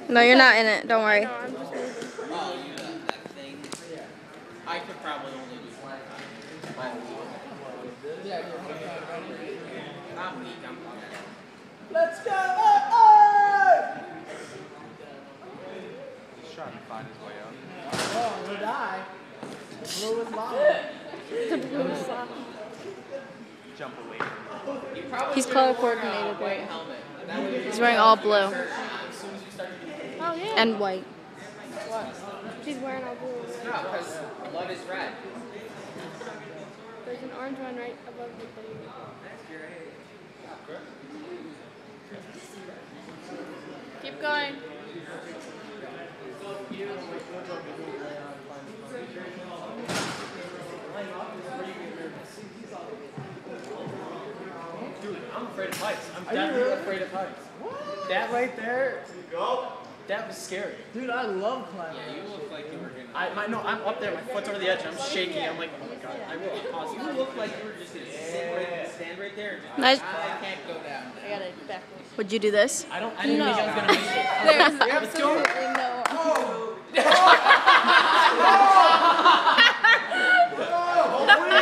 No, you're not in it. Don't worry. No, I'm just moving. Oh, you know that thing. I could probably only do one time. I'm weak. I'm fine. Let's go! He's trying to find his way out. Oh, he'll die. The blue is lava. The blue is lava. Jump away from him. He's color coordinated. White helmet. That way He's wearing all blue as soon as you start to get Oh, yeah. and white. She's wearing all blue. no, because blood is red. There's an orange one right above the thing. Keep going. Dude, I'm afraid of heights. I'm definitely afraid of heights. That right there, that was scary. Dude, I love climbing. Yeah, you look like you were gonna. No, I'm up there, my foot's over the edge, and I'm shaking. I'm like, oh my god, I will pause. You look like you were just gonna stand right there. And just, Nice. I can't go down. I got it backwards. Would you do this? I didn't think I was gonna make it. There's Let's go.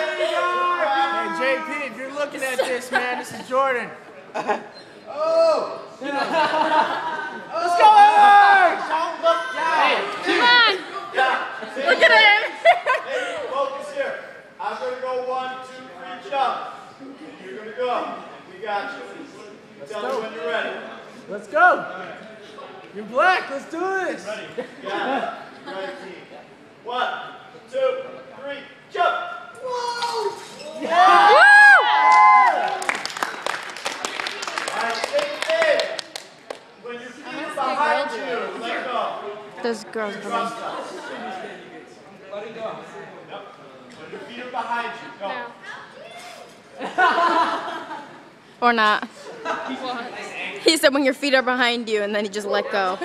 Hey, JP, if you're looking at this, man, this is Jordan. Let's go, Alex! Don't look down. Hey, Come on. Look at him. Hey, focus here. I'm going to go 1, 2, 3, jump. And you're going to go. We got you. Tell me when you're ready. let's go. You're black. Let's do this. Ready? Got it. Ready, team. 1, 2, 3, jump. Whoa! Woo! All right, take it. When your feet are behind you, let go. Those girls Trust behind. us. Let it go. Yep. When your feet are behind you, go. Now. Or not. He said when your feet are behind you, and then he just let go.